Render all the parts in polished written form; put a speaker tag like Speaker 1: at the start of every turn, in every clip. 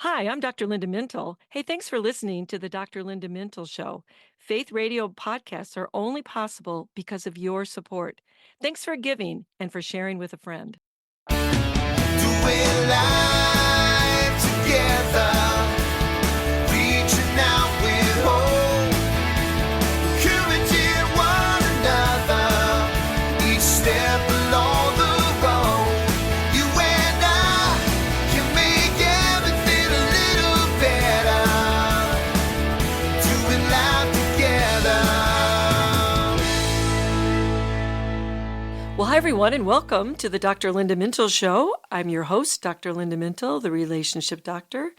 Speaker 1: Hi, I'm Dr. Linda Mintle. Hey, thanks for listening to the Dr. Linda Mintle Show. Faith radio podcasts are only possible because of your support. Thanks for giving and for sharing with a friend.
Speaker 2: Doing life together, reaching out with hope, encouraging one another, each step along the road. You and I can make everything a little better, doing life together.
Speaker 1: Well, hi, everyone, and welcome to the Dr. Linda Mintle Show. I'm your host, Dr. Linda Mintle, the relationship doctor,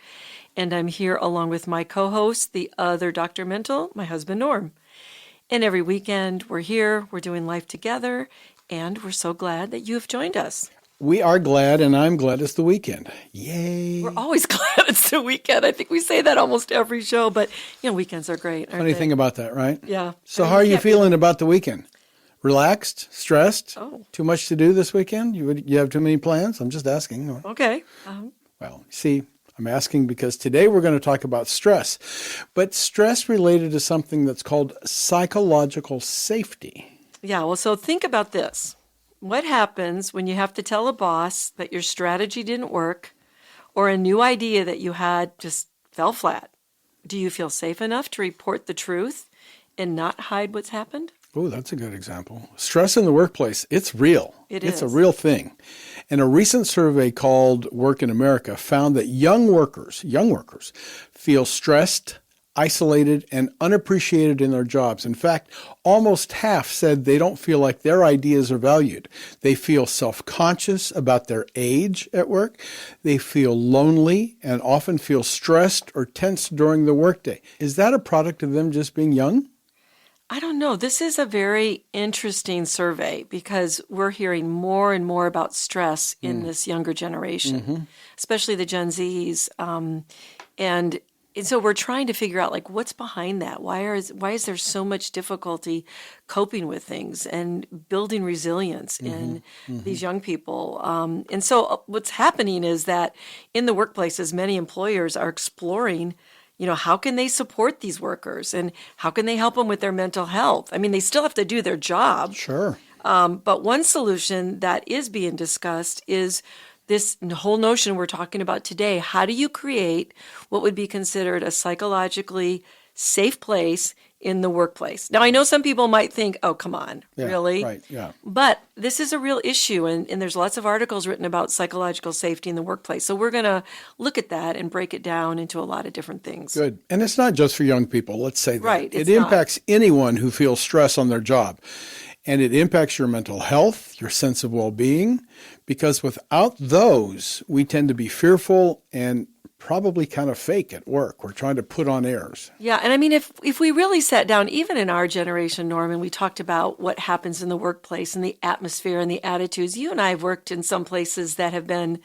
Speaker 1: and I'm here along with my co-host, the other Dr. Mintle, my husband, Norm. And every weekend, we're here, we're doing life together, and we're so glad that you have joined us.
Speaker 3: We are glad, and I'm glad it's the weekend. Yay.
Speaker 1: We're always glad it's the weekend. I think we say that almost every show, but, weekends are great, aren't
Speaker 3: Funny
Speaker 1: they?
Speaker 3: thing about that, right?
Speaker 1: Yeah.
Speaker 3: So
Speaker 1: I mean,
Speaker 3: how are you
Speaker 1: can't be-
Speaker 3: feeling about the weekend? Relaxed? Stressed?
Speaker 1: Oh.
Speaker 3: Too much to do this weekend? You have too many plans? I'm just asking.
Speaker 1: Okay.
Speaker 3: Well, see, I'm asking because today we're going to talk about stress, but stress related to something that's called psychological safety.
Speaker 1: Yeah, well, so think about this. What happens when you have to tell a boss that your strategy didn't work or a new idea that you had just fell flat? Do you feel safe enough to report the truth and not hide what's happened?
Speaker 3: Oh, that's a good example. Stress in the workplace, it's real. It's a
Speaker 1: is.
Speaker 3: real thing. And a recent survey called Work in America found that young workers feel stressed, isolated, and unappreciated in their jobs. In fact, almost half said they don't feel like their ideas are valued. They feel self-conscious about their age at work. They feel lonely and often feel stressed or tense during the workday. Is that a product of them just being young?
Speaker 1: I don't know. This is a very interesting survey because we're hearing more and more about stress in this younger generation, especially the Gen Zs. And so we're trying to figure out like what's behind that. Why is there so much difficulty coping with things and building resilience in these young people? And so what's happening is that in the workplaces, many employers are exploring how can they support these workers and how can they help them with their mental health? I mean, they still have to do their job.
Speaker 3: Sure.
Speaker 1: But one solution that is being discussed is this whole notion we're talking about today. How do you create what would be considered a psychologically safe place in the workplace? Now, I know some people might think, oh, come on,
Speaker 3: Yeah,
Speaker 1: really?
Speaker 3: right, yeah.
Speaker 1: But this is a real issue, and there's lots of articles written about psychological safety in the workplace. So we're going to look at that and break it down into a lot of different things.
Speaker 3: Good. And it's not just for young people, let's say that.
Speaker 1: Right,
Speaker 3: It
Speaker 1: it's not.
Speaker 3: impacts anyone who feels stress on their job. And it impacts your mental health, your sense of well-being, because without those, we tend to be fearful and probably kind of fake at work. We're trying to put on airs.
Speaker 1: Yeah, and I mean, if we really sat down, even in our generation, Norman, we talked about what happens in the workplace and the atmosphere and the attitudes. You and I have worked in some places that have been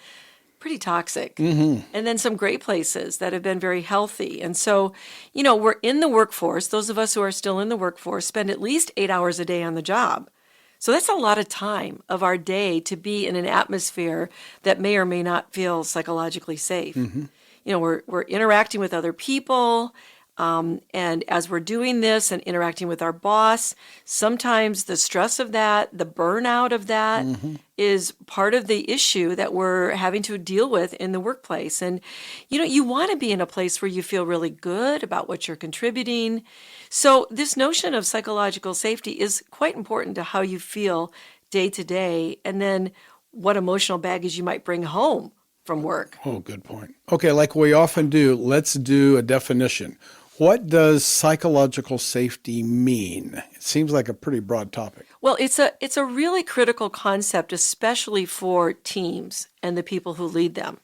Speaker 1: pretty toxic, and then some great places that have been very healthy. And so, we're in the workforce. Those of us who are still in the workforce spend at least 8 hours a day on the job. So that's a lot of time of our day to be in an atmosphere that may or may not feel psychologically safe. We're interacting with other people, and as we're doing this and interacting with our boss, sometimes the stress of that, the burnout of that is part of the issue that we're having to deal with in the workplace. And, you want to be in a place where you feel really good about what you're contributing. So this notion of psychological safety is quite important to how you feel day to day, and then what emotional baggage you might bring home from work.
Speaker 3: Oh, good point. Okay, like we often do, let's do a definition. What does psychological safety mean? It seems like a pretty broad topic.
Speaker 1: Well, it's a really critical concept, especially for teams and the people who lead them.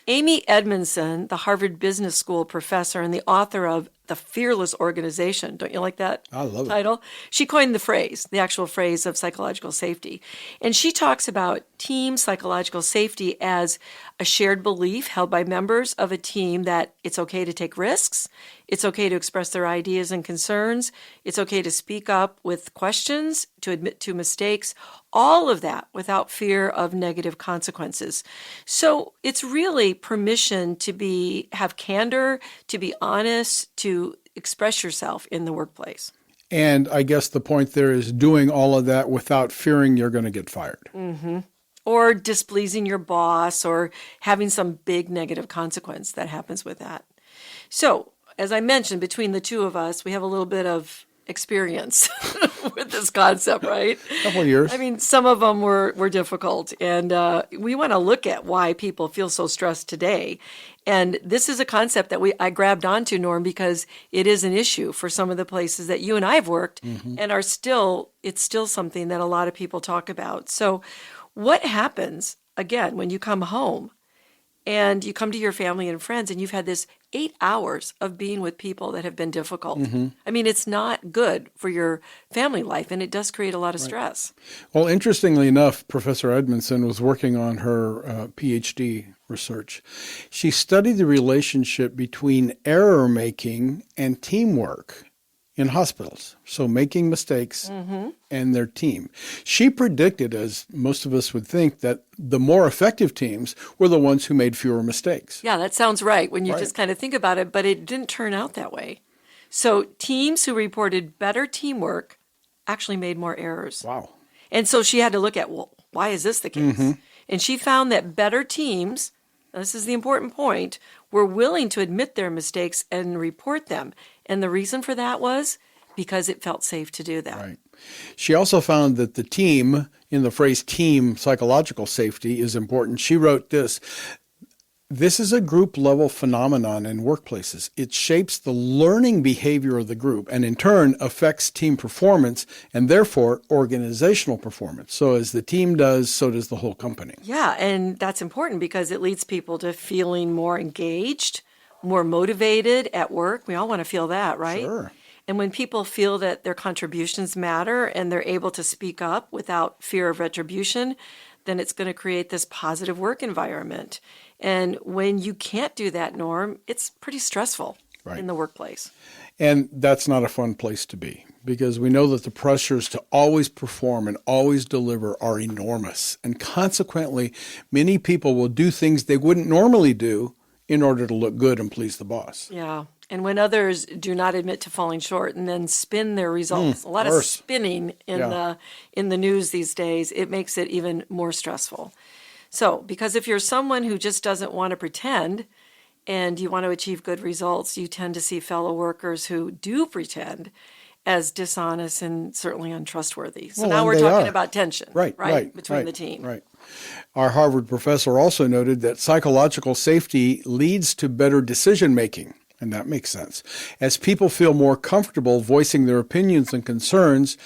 Speaker 1: Amy Edmondson, the Harvard Business School professor and the author of The Fearless Organization, don't you like that
Speaker 3: I love it.
Speaker 1: title? She coined the actual phrase of psychological safety. And she talks about team psychological safety as a shared belief held by members of a team that it's okay to take risks, it's okay to express their ideas and concerns, it's okay to speak up with questions, to admit to mistakes, all of that without fear of negative consequences. So it's really permission to have candor, to be honest, to express yourself in the workplace.
Speaker 3: And I guess the point there is doing all of that without fearing you're going to get fired.
Speaker 1: Or displeasing your boss or having some big negative consequence that happens with that. So, as I mentioned, between the two of us, we have a little bit of experience with this concept, right?
Speaker 3: A couple of years.
Speaker 1: I mean, some of them were difficult, and we want to look at why people feel so stressed today. And this is a concept that I grabbed onto, Norm, because it is an issue for some of the places that you and I have worked, and it's still something that a lot of people talk about. So what happens, again, when you come home and you come to your family and friends and you've had this 8 hours of being with people that have been difficult? I mean, it's not good for your family life, and it does create a lot of stress.
Speaker 3: Well, interestingly enough, Professor Edmondson was working on her PhD research. She studied the relationship between error making and teamwork in hospitals, so making mistakes and their team. She predicted, as most of us would think, that the more effective teams were the ones who made fewer mistakes.
Speaker 1: Yeah, that sounds right when you just kind of think about it, but it didn't turn out that way. So teams who reported better teamwork actually made more errors.
Speaker 3: Wow.
Speaker 1: And so she had to look at, well, why is this the case? And she found that better teams, this is the important point, were willing to admit their mistakes and report them. And the reason for that was because it felt safe to do that.
Speaker 3: Right. She also found that the team, in the phrase team psychological safety, is important. She wrote this: this is a group level phenomenon in workplaces. It shapes the learning behavior of the group and in turn affects team performance and therefore organizational performance. So as the team does, so does the whole company.
Speaker 1: Yeah, and that's important because it leads people to feeling more engaged, more motivated at work. We all want to feel that, right?
Speaker 3: Sure.
Speaker 1: And when people feel that their contributions matter and they're able to speak up without fear of retribution, then it's going to create this positive work environment. And when you can't do that, Norm, it's pretty stressful in the workplace.
Speaker 3: And that's not a fun place to be, because we know that the pressures to always perform and always deliver are enormous. And consequently, many people will do things they wouldn't normally do in order to look good and please the boss.
Speaker 1: Yeah. And when others do not admit to falling short and then spin their results, a lot of spinning in the news these days, it makes it even more stressful. So, because if you're someone who just doesn't want to pretend and you want to achieve good results, you tend to see fellow workers who do pretend as dishonest and certainly untrustworthy. So now we're talking about tension, between the team.
Speaker 3: Right. Our Harvard professor also noted that psychological safety leads to better decision making. And that makes sense. As people feel more comfortable voicing their opinions and concerns,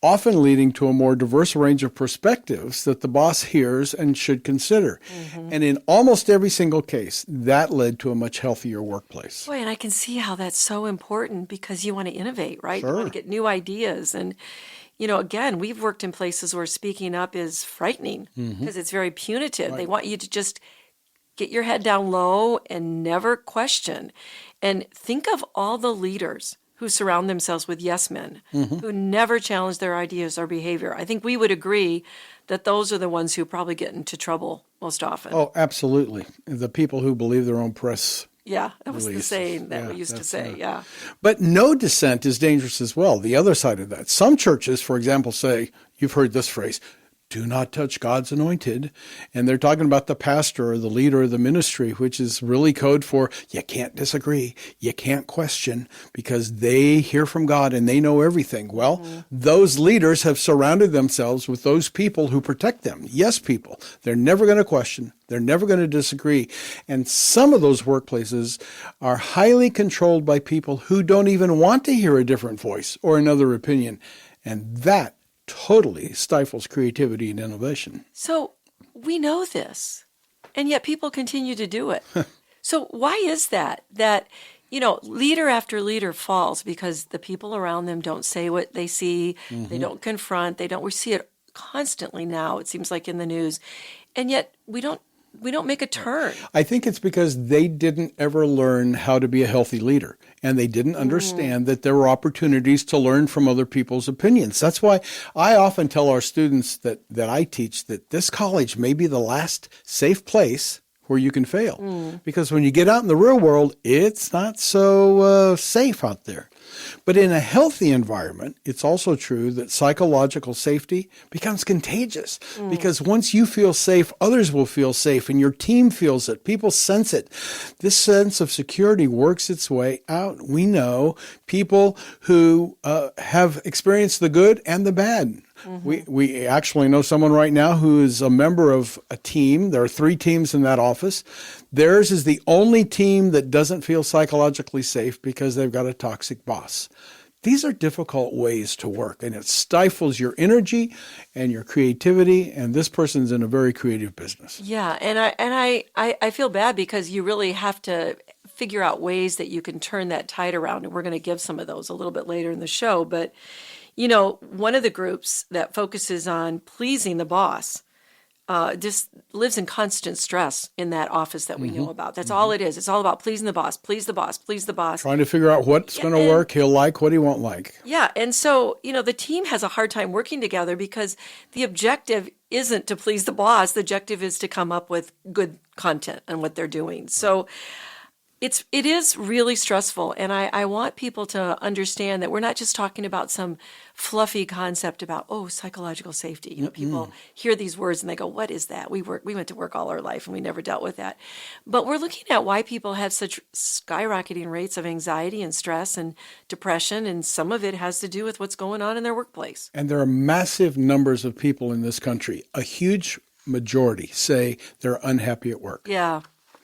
Speaker 3: often leading to a more diverse range of perspectives that the boss hears and should consider. And in almost every single case, that led to a much healthier workplace.
Speaker 1: Boy, and I can see how that's so important because you want to innovate, right?
Speaker 3: Sure.
Speaker 1: You want to get new ideas. And, you know, again, we've worked in places where speaking up is frightening because it's very punitive. They want you to just get your head down low and never question. And think of all the leaders who surround themselves with yes men, who never challenge their ideas or behavior. I think we would agree that those are the ones who probably get into trouble most often.
Speaker 3: Oh, absolutely. The people who believe their own press.
Speaker 1: Yeah, that was the saying that we used to say,
Speaker 3: But no dissent is dangerous as well, the other side of that. Some churches, for example, say, you've heard this phrase, do not touch God's anointed. And they're talking about the pastor or the leader of the ministry, which is really code for you can't disagree, you can't question, because they hear from God and they know everything. Well, those leaders have surrounded themselves with those people who protect them. Yes, people. They're never going to question. They're never going to disagree. And some of those workplaces are highly controlled by people who don't even want to hear a different voice or another opinion. And that totally stifles creativity and innovation.
Speaker 1: So we know this, and yet people continue to do it. So why is that? That, you know, leader after leader falls because the people around them don't say what they see, they don't confront, we see it constantly now, it seems like, in the news. And yet we don't make a turn.
Speaker 3: I think it's because they didn't ever learn how to be a healthy leader, and they didn't understand that there were opportunities to learn from other people's opinions. That's why I often tell our students that I teach that this college may be the last safe place where you can fail. Because when you get out in the real world, it's not so safe out there. But in a healthy environment, it's also true that psychological safety becomes contagious. Because once you feel safe, others will feel safe, and your team feels it. People sense it. This sense of security works its way out. We know people who have experienced the good and the bad. We actually know someone right now who is a member of a team. There are 3 teams in that office. Theirs is the only team that doesn't feel psychologically safe because they've got a toxic boss. These are difficult ways to work, and it stifles your energy and your creativity, and this person's in a very creative business.
Speaker 1: Yeah, and I feel bad because you really have to figure out ways that you can turn that tide around, and we're going to give some of those a little bit later in the show. But, you know, one of the groups that focuses on pleasing the boss just lives in constant stress in that office that we know about. That's all it is. It's all about pleasing the boss, please the boss, please the boss.
Speaker 3: Trying to figure out what's going to work, he'll like, what he won't like.
Speaker 1: Yeah, and so, you know, the team has a hard time working together because the objective isn't to please the boss. The objective is to come up with good content and what they're doing. So it is really stressful, and I want people to understand that we're not just talking about some fluffy concept about, psychological safety. You know, people hear these words and they go, what is that? We went to work all our life and we never dealt with that. But we're looking at why people have such skyrocketing rates of anxiety and stress and depression, and some of it has to do with what's going on in their workplace.
Speaker 3: And there are massive numbers of people in this country. A huge majority say they're unhappy at work.
Speaker 1: Yeah.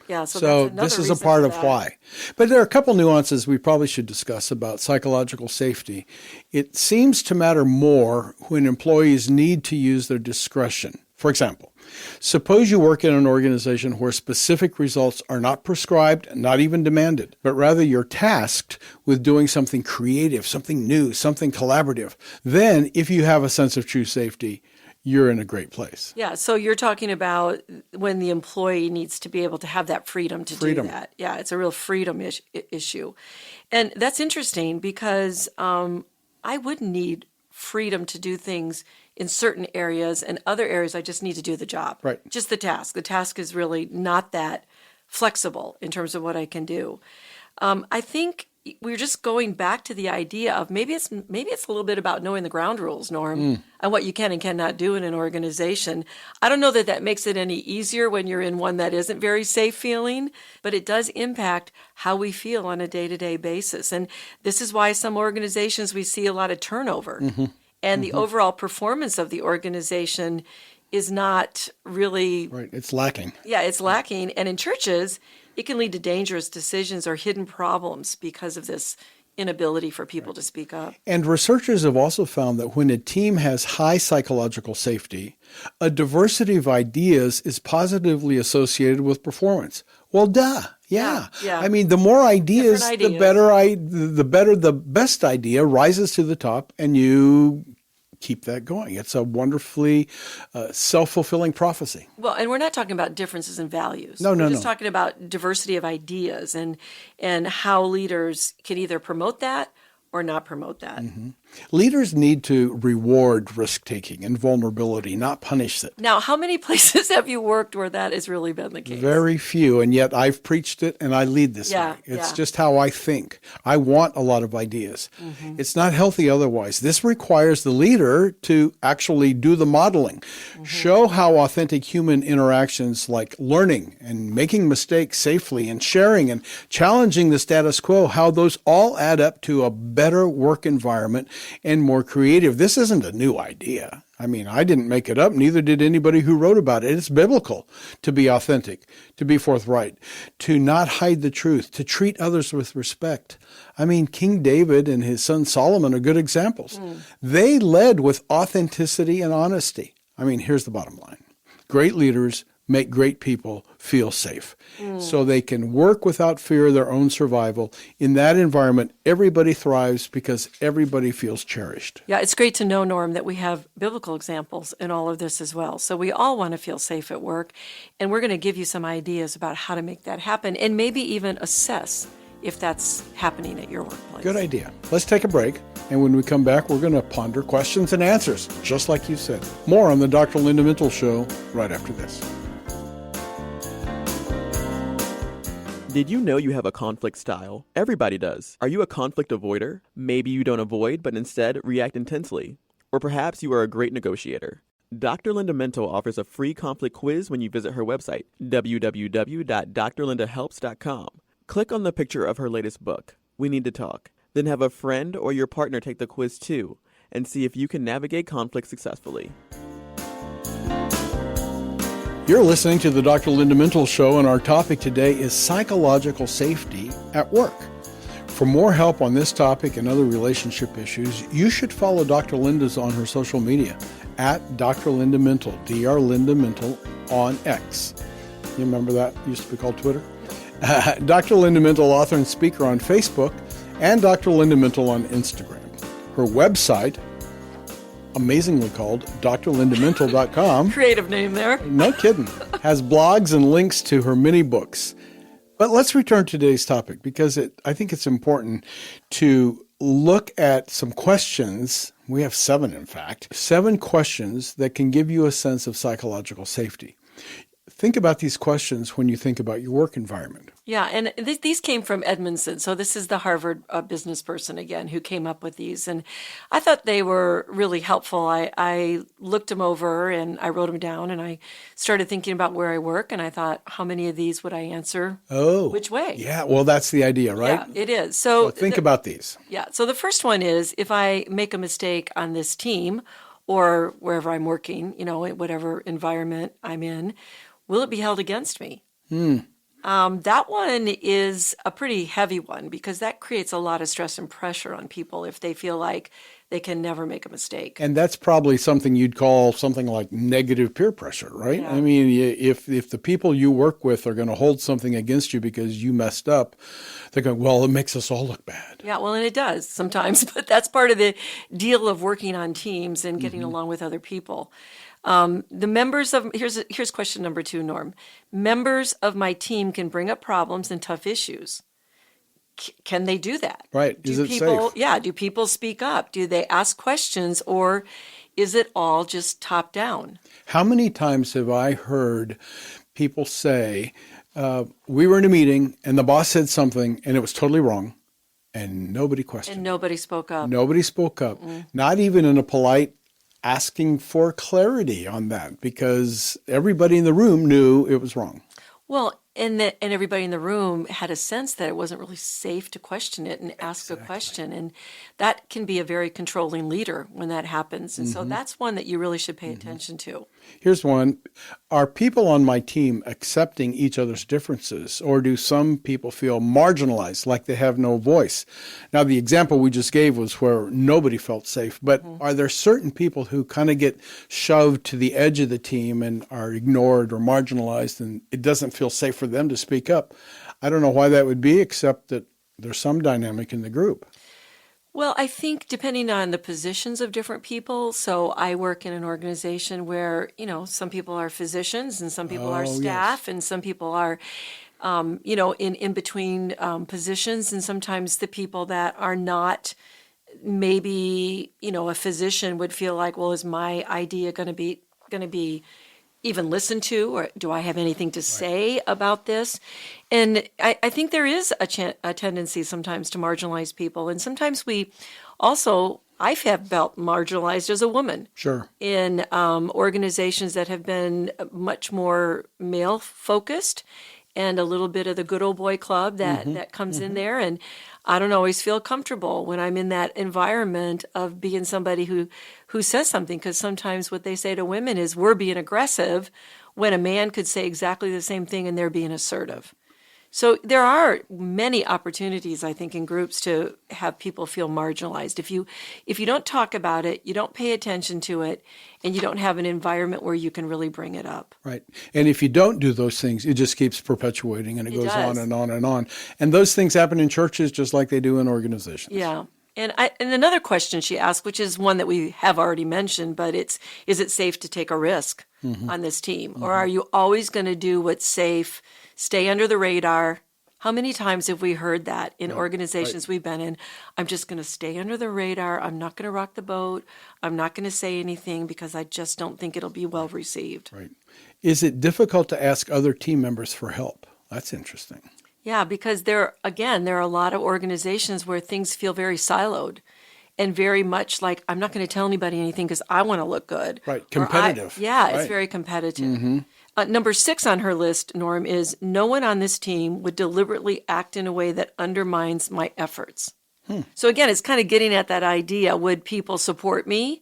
Speaker 1: Yeah,
Speaker 3: so this is a part of why. But there are a couple nuances we probably should discuss about psychological safety. It seems to matter more when employees need to use their discretion. For example, suppose you work in an organization where specific results are not prescribed, not even demanded, but rather you're tasked with doing something creative, something new, something collaborative. Then, if you have a sense of true safety, you're in a great place.
Speaker 1: Yeah, so you're talking about when the employee needs to be able to have that freedom to do that. Yeah, it's a real freedom issue. And that's interesting because I would need freedom to do things in certain areas, and other areas I just need to do the job.
Speaker 3: Right.
Speaker 1: Just the task. The task is really not that flexible in terms of what I can do. I think we're just going back to the idea of maybe it's a little bit about knowing the ground rules, Norm, and what you can and cannot do in an organization. I don't know that makes it any easier when you're in one that isn't very safe feeling, but it does impact how we feel on a day-to-day basis. And this is why some organizations we see a lot of turnover, and the overall performance of the organization is not really...
Speaker 3: Right, it's lacking.
Speaker 1: Yeah, it's lacking. And in churches, it can lead to dangerous decisions or hidden problems because of this inability for people to speak up.
Speaker 3: And researchers have also found that when a team has high psychological safety, a diversity of ideas is positively associated with performance. Well, duh. Yeah. I mean, the more ideas, the better the best idea rises to the top, and you keep that going. It's a wonderfully self-fulfilling prophecy.
Speaker 1: Well, and we're not talking about differences in values.
Speaker 3: No.
Speaker 1: We're just talking about diversity of ideas and how leaders can either promote that or not promote that.
Speaker 3: Leaders need to reward risk-taking and vulnerability, not punish it.
Speaker 1: Now, how many places have you worked where that has really been the case?
Speaker 3: Very few, and yet I've preached it and I lead this way. It's just how I think. I want a lot of ideas. It's not healthy otherwise. This requires the leader to actually do the modeling, show how authentic human interactions like learning and making mistakes safely and sharing and challenging the status quo, how those all add up to a better work environment and more creative. This isn't a new idea. I mean, I didn't make it up, neither did anybody who wrote about it. It's biblical to be authentic, to be forthright, to not hide the truth, to treat others with respect. I mean, King David and his son Solomon are good examples. They led with authenticity and honesty. I mean, here's the bottom line. Great leaders make great people feel safe. So they can work without fear of their own survival. In that environment, everybody thrives because everybody feels cherished.
Speaker 1: Yeah, it's great to know, Norm, that we have biblical examples in all of this as well. So we all want to feel safe at work, and we're going to give you some ideas about how to make that happen and maybe even assess if that's happening at your workplace.
Speaker 3: Good idea. Let's take a break. And when we come back, we're going to ponder questions and answers, just like you said. More on the Dr. Linda Mintle Show right after this.
Speaker 4: Did you know you have a conflict style? Everybody does. Are you a conflict avoider? Maybe you don't avoid, but instead react intensely. Or perhaps you are a great negotiator. Dr. Linda Mintle offers a free conflict quiz when you visit her website, www.drlindahelps.com. Click on the picture of her latest book, We Need to Talk. Then have a friend or your partner take the quiz too, and see if you can navigate conflict successfully.
Speaker 3: You're listening to the Dr. Linda Mintle Show, and our topic today is psychological safety at work. For more help on this topic and other relationship issues, you should follow Dr. Linda's on her social media at Dr. Linda Mintle, Dr. Linda Mintle on X. You remember that? Used to be called Twitter. Dr. Linda Mintle, author and speaker on Facebook, and Dr. Linda Mintle on Instagram. Her website, amazingly called drlindamintle.com.
Speaker 1: Creative name there.
Speaker 3: No kidding. Has blogs and links to her many books. But let's return to today's topic because I think it's important to look at some questions. We have 7, in fact. 7 questions that can give you a sense of psychological safety. Think about these questions when you think about your work environment.
Speaker 1: Yeah, and these came from Edmondson. So this is the Harvard business person again who came up with these. And I thought they were really helpful. I looked them over and I wrote them down and I started thinking about where I work. And I thought, how many of these would I answer?
Speaker 3: Oh.
Speaker 1: Which way?
Speaker 3: Yeah, well, that's the idea, right?
Speaker 1: Yeah, it is.
Speaker 3: So think about these.
Speaker 1: Yeah, so the first one is if I make a mistake on this team or wherever I'm working, whatever environment I'm in, will it be held against me? That one is a pretty heavy one because that creates a lot of stress and pressure on people if they feel like they can never make a mistake.
Speaker 3: And that's probably something you'd call something like negative peer pressure, right?
Speaker 1: Yeah.
Speaker 3: I mean, if the people you work with are going to hold something against you because you messed up, they're going, well, it makes us all look bad.
Speaker 1: Yeah, well, and it does sometimes, but that's part of the deal of working on teams and getting along with other people. The members of here's question number 2, Norm. Members of my team can bring up problems and tough issues. Can they do that?
Speaker 3: Right. Is it safe?
Speaker 1: Yeah. Do people speak up? Do they ask questions, or is it all just top down?
Speaker 3: How many times have I heard people say, we were in a meeting and the boss said something and it was totally wrong and nobody questioned.
Speaker 1: And nobody spoke up.
Speaker 3: Nobody spoke up. Not even in a polite asking for clarity on that because everybody in the room knew it was wrong.
Speaker 1: Well, and everybody in the room had a sense that it wasn't really safe to question it and ask a question. And that can be a very controlling leader when that happens. And so that's one that you really should pay attention to.
Speaker 3: Here's one. Are people on my team accepting each other's differences, or do some people feel marginalized, like they have no voice? Now, the example we just gave was where nobody felt safe, but are there certain people who kind of get shoved to the edge of the team and are ignored or marginalized, and it doesn't feel safe for them to speak up? I don't know why that would be, except that there's some dynamic in the group.
Speaker 1: Well, I think depending on the positions of different people. So I work in an organization where, some people are physicians and some people are staff and some people are, in between positions. And sometimes the people that are not maybe, a physician would feel like, well, is my idea going to be even listened to, or do I have anything to say about this? And I think there is a tendency sometimes to marginalize people. And sometimes I have felt marginalized as a woman.
Speaker 3: Sure.
Speaker 1: In organizations that have been much more male-focused and a little bit of the good old boy club that comes in there. And I don't always feel comfortable when I'm in that environment of being somebody who says something, because sometimes what they say to women is we're being aggressive when a man could say exactly the same thing and they're being assertive. So there are many opportunities, I think, in groups to have people feel marginalized. If you don't talk about it, you don't pay attention to it, and you don't have an environment where you can really bring it up.
Speaker 3: Right. And if you don't do those things, it just keeps perpetuating and it goes on
Speaker 1: does.
Speaker 3: and on and on. And those things happen in churches just like they do in organizations.
Speaker 1: Yeah. And another question she asked, which is one that we have already mentioned, but is it safe to take a risk on this team? Or are you always going to do what's safe, stay under the radar? How many times have we heard that in organizations we've been in? I'm just going to stay under the radar. I'm not going to rock the boat. I'm not going to say anything because I just don't think it'll be well received.
Speaker 3: Right. Is it difficult to ask other team members for help? That's interesting.
Speaker 1: Yeah, because there are a lot of organizations where things feel very siloed and very much like, I'm not going to tell anybody anything because I want to look good.
Speaker 3: Right, competitive.
Speaker 1: It's
Speaker 3: Right.
Speaker 1: very competitive. Number 6 on her list, Norm, is no one on this team would deliberately act in a way that undermines my efforts. So again, it's kind of getting at that idea, would people support me?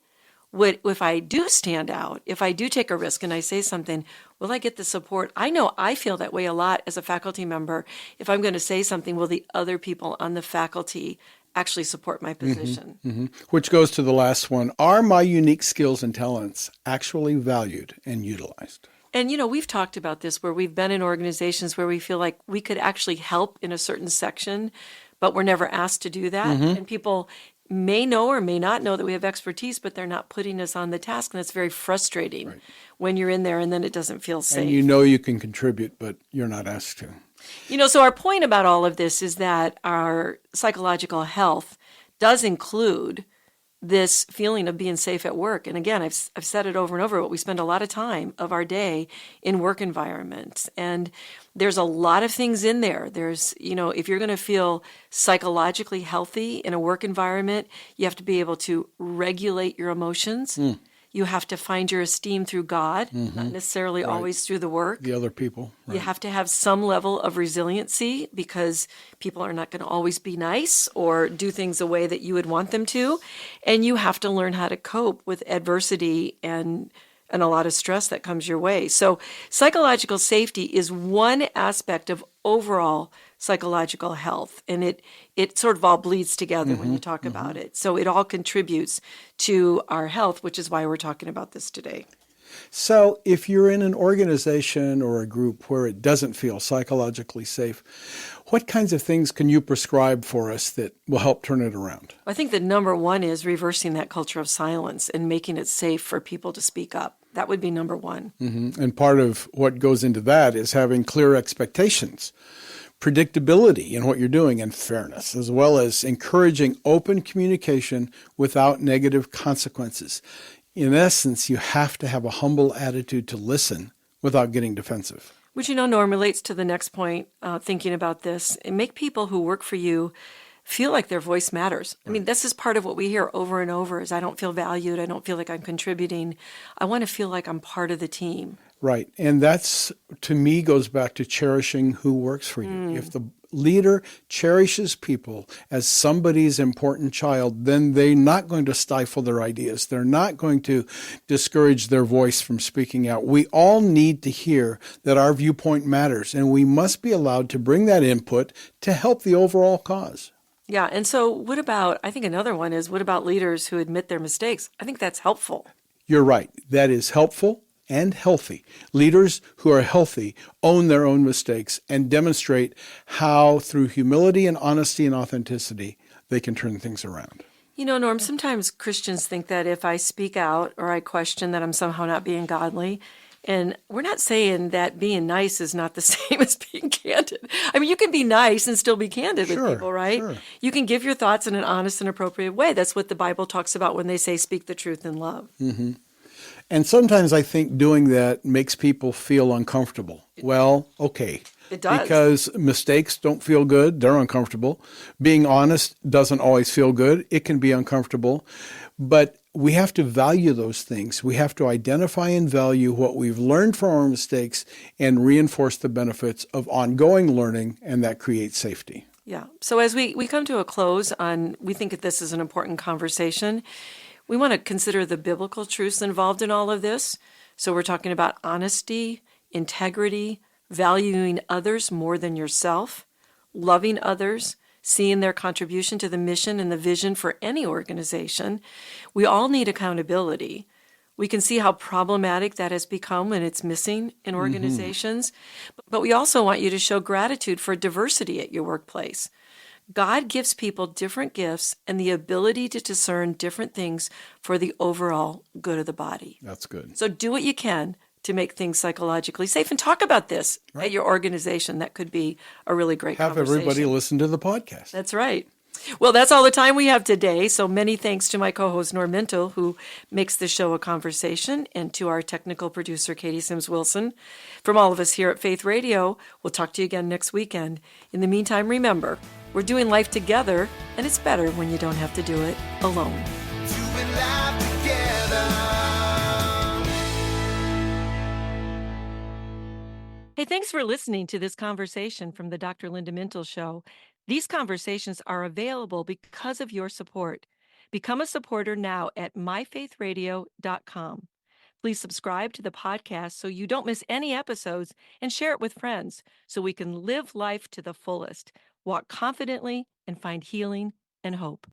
Speaker 1: If I do stand out, if I do take a risk and I say something, will I get the support? I know I feel that way a lot as a faculty member. If I'm going to say something, will the other people on the faculty actually support my position?
Speaker 3: Which goes to the last one. Are my unique skills and talents actually valued and utilized?
Speaker 1: And, we've talked about this where we've been in organizations where we feel like we could actually help in a certain section, but we're never asked to do that. And people may know or may not know that we have expertise, but they're not putting us on the task. And it's very frustrating when you're in there and then it doesn't feel safe.
Speaker 3: And you can contribute, but you're not asked to.
Speaker 1: So our point about all of this is that our psychological health does include this feeling of being safe at work. And again, I've said it over and over, but we spend a lot of time of our day in work environments. And there's a lot of things in there. There's, if you're going to feel psychologically healthy in a work environment, you have to be able to regulate your emotions. You have to find your esteem through God, not necessarily always through the work.
Speaker 3: The other people. Right.
Speaker 1: You have to have some level of resiliency because people are not going to always be nice or do things the way that you would want them to. And you have to learn how to cope with adversity and a lot of stress that comes your way. So psychological safety is one aspect of overall psychological health. And it sort of all bleeds together when you talk about it. So it all contributes to our health, which is why we're talking about this today.
Speaker 3: So if you're in an organization or a group where it doesn't feel psychologically safe, what kinds of things can you prescribe for us that will help turn it around?
Speaker 1: I think that number 1 is reversing that culture of silence and making it safe for people to speak up. That would be number 1.
Speaker 3: And part of what goes into that is having clear expectations, predictability in what you're doing, and fairness, as well as encouraging open communication without negative consequences. In essence, you have to have a humble attitude to listen without getting defensive.
Speaker 1: Which, Norm, relates to the next point, thinking about this, and make people who work for you feel like their voice matters. I mean, this is part of what we hear over and over is I don't feel valued. I don't feel like I'm contributing. I want to feel like I'm part of the team.
Speaker 3: Right. And that's, to me, goes back to cherishing who works for you. If the leader cherishes people as somebody's important child, then they're not going to stifle their ideas. They're not going to discourage their voice from speaking out. We all need to hear that our viewpoint matters, and we must be allowed to bring that input to help the overall cause.
Speaker 1: Yeah. And so I think another one is, what about leaders who admit their mistakes? I think that's helpful.
Speaker 3: You're right. That is helpful and healthy. Leaders who are healthy own their own mistakes and demonstrate how, through humility and honesty and authenticity, they can turn things around.
Speaker 1: Norm, sometimes Christians think that if I speak out or I question that I'm somehow not being godly. And we're not saying that being nice is not the same as being candid. I mean, you can be nice and still be candid with people, right?
Speaker 3: Sure.
Speaker 1: You can give your thoughts in an honest and appropriate way. That's what the Bible talks about when they say speak the truth in love.
Speaker 3: And sometimes I think doing that makes people feel uncomfortable. Well, okay.
Speaker 1: It does.
Speaker 3: Because mistakes don't feel good. They're uncomfortable. Being honest doesn't always feel good. It can be uncomfortable. But we have to value those things. We have to identify and value what we've learned from our mistakes and reinforce the benefits of ongoing learning, and that creates safety.
Speaker 1: Yeah. So as we come to a close we think that this is an important conversation. We want to consider the biblical truths involved in all of this. So we're talking about honesty, integrity, valuing others more than yourself, loving others, seeing their contribution to the mission and the vision for any organization. We all need accountability. We can see how problematic that has become when it's missing in organizations. But we also want you to show gratitude for diversity at your workplace. God gives people different gifts and the ability to discern different things for the overall good of the body.
Speaker 3: That's good.
Speaker 1: So do what you can to make things psychologically safe and talk about this at your organization. That could be a really great
Speaker 3: Have
Speaker 1: conversation.
Speaker 3: everybody listen to the podcast.
Speaker 1: That's right. Well, that's all the time we have today. So many thanks to my co-host, Norm Mintle, who makes the show a conversation, and to our technical producer, Katie Sims-Wilson. From all of us here at Faith Radio, we'll talk to you again next weekend. In the meantime, remember, we're doing life together, and it's better when you don't have to do it alone.
Speaker 2: Doing life together.
Speaker 1: Hey, thanks for listening to this conversation from the Dr. Linda Mintle Show. These conversations are available because of your support. Become a supporter now at myfaithradio.com. Please subscribe to the podcast so you don't miss any episodes, and share it with friends so we can live life to the fullest, walk confidently, and find healing and hope.